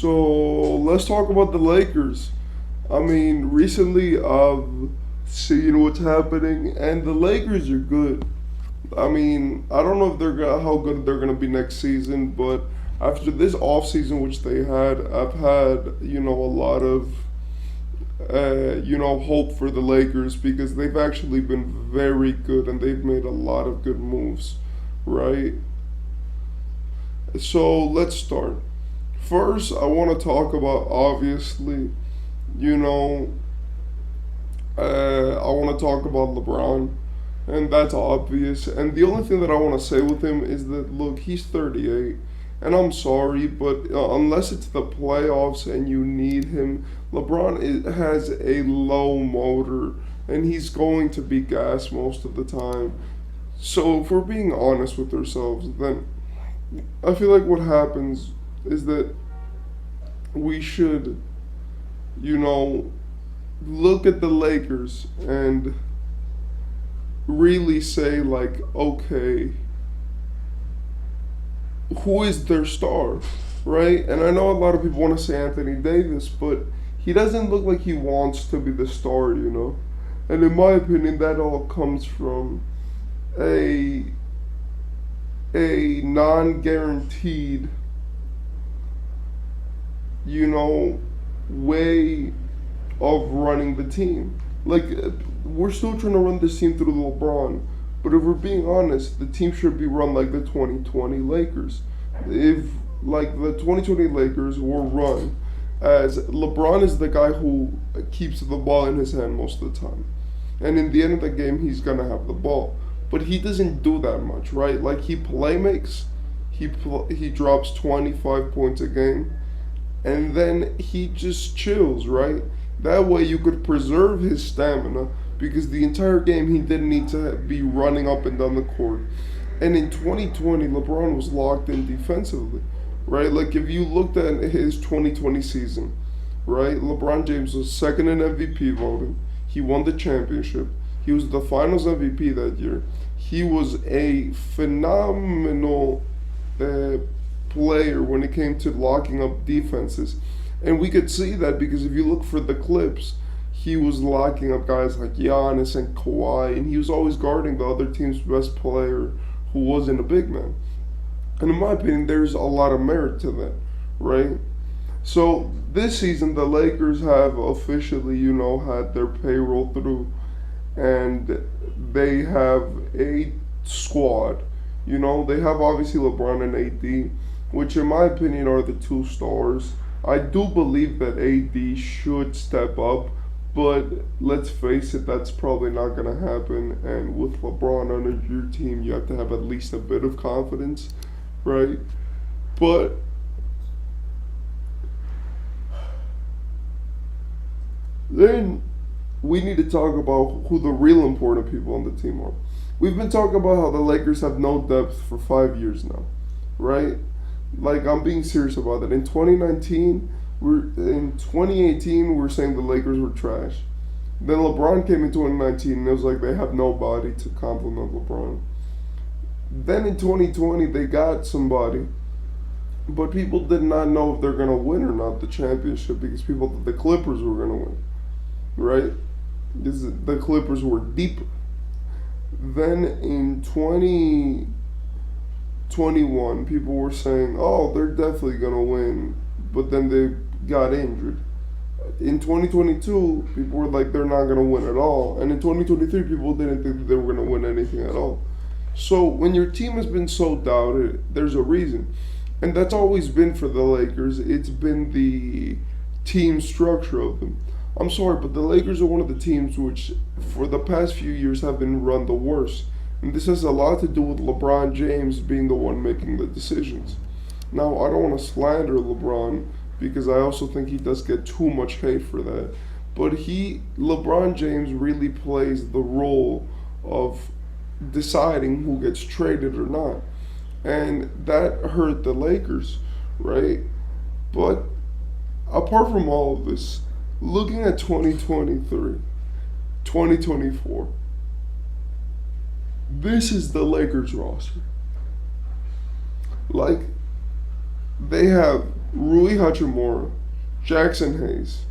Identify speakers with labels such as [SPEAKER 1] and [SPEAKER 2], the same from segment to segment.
[SPEAKER 1] So let's talk about the Lakers. I mean, recently I've seen what's happening, and the Lakers are good. I mean, I don't know if how good they're gonna be next season, but after this off season which they had, I've had a lot of hope for the Lakers because they've actually been very good and they've made a lot of good moves, right? So let's start. First, I want to talk about obviously, you know, I want to talk about LeBron, and that's obvious. And the only thing that I want to say with him is that look, he's 38, and I'm sorry, but unless it's the playoffs and you need him, has a low motor, and he's going to be gas most of the time. So if we're being honest with ourselves, then I feel like what happens is that we should, you know, look at the Lakers and really say, like, okay, who is their star, right? And I know a lot of people want to say Anthony Davis, but he doesn't look like he wants to be the star. And in my opinion, that all comes from a non-guaranteed, way of running the team. Like, we're still trying to run this team through LeBron, but if we're being honest, the team should be run like the 2020 Lakers. If, like, the 2020 Lakers were run as LeBron is the guy who keeps the ball in his hand most of the time. And in the end of the game, he's going to have the ball. But he doesn't do that much, right? Like, he playmakes, he drops 25 points a game, and then he just chills, right? That way you could preserve his stamina because the entire game he didn't need to be running up and down the court. And in 2020, LeBron was locked in defensively, right? Like if you looked at his 2020 season, right? LeBron James was second in MVP voting. He won the championship. He was the Finals MVP that year. He was a phenomenal player when it came to locking up defenses. And we could see that because if you look for the clips, he was locking up guys like Giannis and Kawhi, and he was always guarding the other team's best player who wasn't a big man. And in my opinion, there's a lot of merit to that, right? So this season, the Lakers have officially, had their payroll through, and they have a squad. They have obviously LeBron and AD, which in my opinion are the two stars. I do believe that AD should step up, but let's face it, that's probably not going to happen. And with LeBron under your team, you have to have at least a bit of confidence, right? But then we need to talk about who the real important people on the team are. We've been talking about how the Lakers have no depth for 5 years now, right? Like, I'm being serious about that. In 2018, we're saying the Lakers were trash. Then LeBron came in 2019, and it was like they have nobody to complement LeBron. Then in 2020, they got somebody, but people did not know if they're going to win or not the championship because people thought the Clippers were going to win, right? The Clippers were deep. Then in 2021, people were saying, oh, they're definitely going to win, but then they got injured. In 2022, people were like, they're not going to win at all. And in 2023, people didn't think that they were going to win anything at all. So when your team has been so doubted, there's a reason. And that's always been for the Lakers. It's been the team structure of them. I'm sorry, but the Lakers are one of the teams which, for the past few years, have been run the worst. And this has a lot to do with LeBron James being the one making the decisions. Now, I don't want to slander LeBron because I also think he does get too much hate for that. But LeBron James really plays the role of deciding who gets traded or not. And that hurt the Lakers, right? But apart from all of this, looking at 2023, 2024, this is the Lakers roster. Like, they have Rui Hachimura, Jackson Hayes,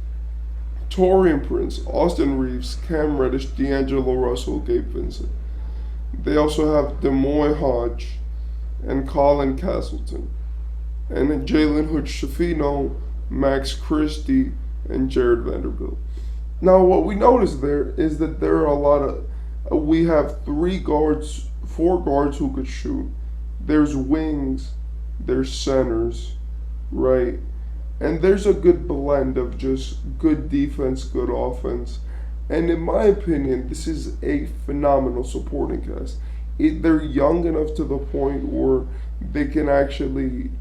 [SPEAKER 1] Torian Prince, Austin Reeves, Cam Reddish, D'Angelo Russell, Gabe Vincent. They also have Demoy Hodge and Colin Castleton. And then Jalen Hood Shafino, Max Christie, and Jared Vanderbilt. Now, what we notice there is that there are a lot of. We have four guards who could shoot. There's wings, there's centers, right? And there's a good blend of just good defense, good offense. And in my opinion, this is a phenomenal supporting cast. They're young enough to the point where they can actually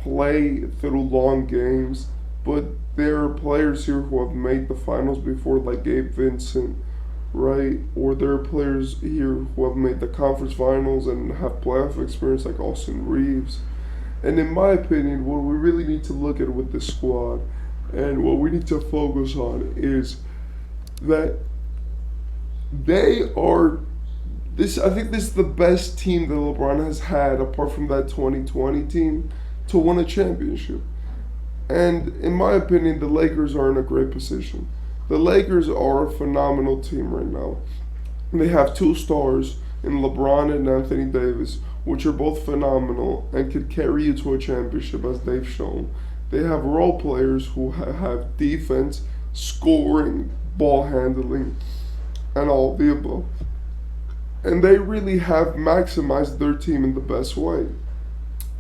[SPEAKER 1] play through long games, but there are players here who have made the finals before, like Gabe Vincent, right? Or there are players here who have made the conference finals and have playoff experience, like Austin Reeves. And in my opinion, what we really need to look at with this squad and what we need to focus on is that they are this. I think this is the best team that LeBron has had, apart from that 2020 team, to win a championship. And in my opinion, the Lakers are in a great position. The Lakers are a phenomenal team right now. They have two stars in LeBron and Anthony Davis, which are both phenomenal and could carry you to a championship, as they've shown. They have role players who have defense, scoring, ball handling, and all of the above. And they really have maximized their team in the best way.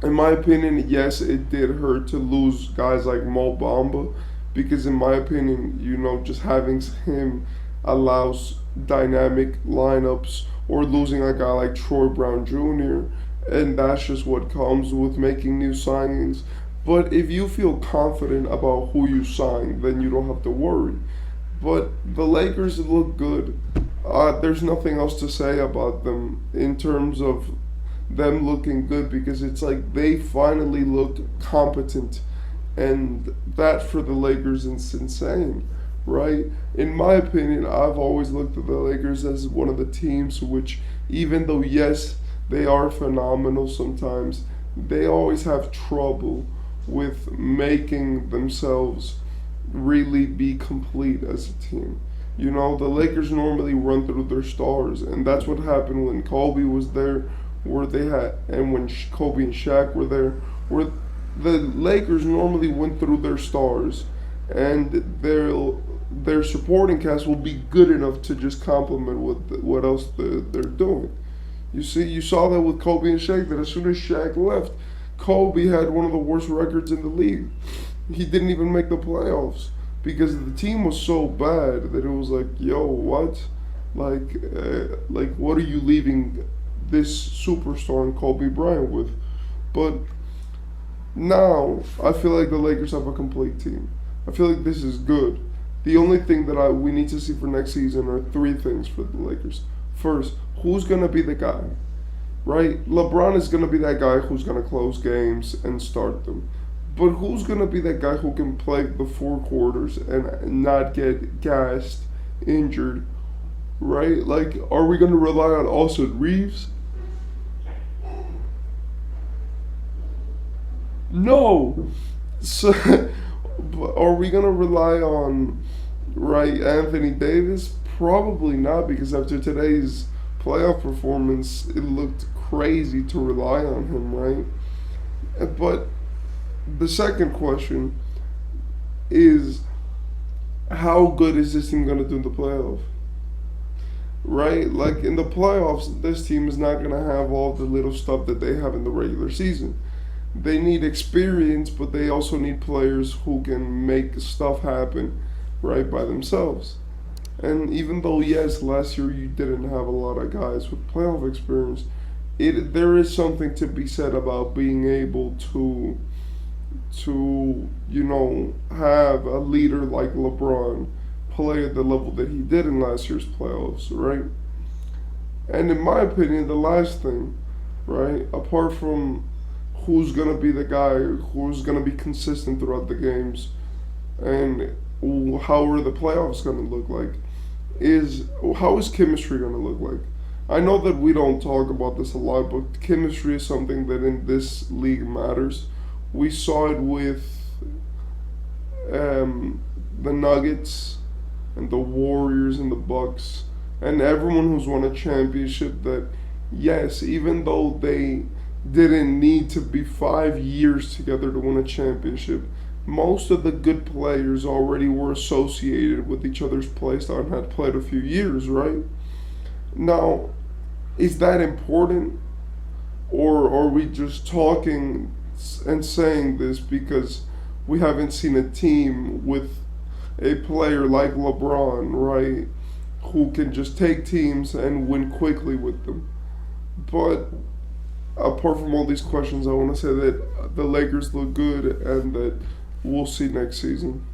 [SPEAKER 1] In my opinion, yes, it did hurt to lose guys like Mo Bamba, because in my opinion, just having him allows dynamic lineups, or losing a guy like Troy Brown Jr., and that's just what comes with making new signings. But if you feel confident about who you sign, then you don't have to worry. But the Lakers look good. There's nothing else to say about them in terms of them looking good, because it's like they finally look competent, and that for the Lakers is insane, right? In my opinion, I've always looked at the Lakers as one of the teams which, even though yes, they are phenomenal sometimes, they always have trouble with making themselves really be complete as a team. The Lakers normally run through their stars, and that's what happened when Kobe was there, and when Kobe and Shaq were there, where the Lakers normally went through their stars, and their supporting cast will be good enough to just complement what else they're doing. You saw that with Kobe and Shaq, that as soon as Shaq left, Kobe had one of the worst records in the league. He didn't even make the playoffs because the team was so bad that it was like, yo, what? Like what are you leaving this superstar and Kobe Bryant with? But now I feel like the Lakers have a complete team. I feel like this is good. The only thing that we need to see for next season are three things for the Lakers. First, who's going to be the guy? Right? LeBron is going to be that guy who's going to close games and start them. But who's going to be that guy who can play the four quarters and not get gassed, injured? Right? Like, are we going to rely on Austin Reeves? No. So, are we going to rely on, Anthony Davis? Probably not, because after today's playoff performance, it looked crazy to rely on him, right? But the second question is, how good is this team going to do in the playoff? Right? Like, in the playoffs, this team is not going to have all the little stuff that they have in the regular season. They need experience, but they also need players who can make stuff happen, right, by themselves. And even though, yes, last year you didn't have a lot of guys with playoff experience, there is something to be said about being able to have a leader like LeBron play at the level that he did in last year's playoffs, right? And in my opinion, the last thing, right, apart from who's going to be the guy who's going to be consistent throughout the games and how are the playoffs going to look like, is how is chemistry going to look like? I know that we don't talk about this a lot, but chemistry is something that in this league matters. We saw it with the Nuggets and the Warriors and the Bucks and everyone who's won a championship that yes, even though they didn't need to be 5 years together to win a championship, most of the good players already were associated with each other's play style and had played a few years, right? Now, is that important? Or are we just talking and saying this because we haven't seen a team with a player like LeBron, right, who can just take teams and win quickly with them? But apart from all these questions, I want to say that the Lakers look good and that we'll see next season.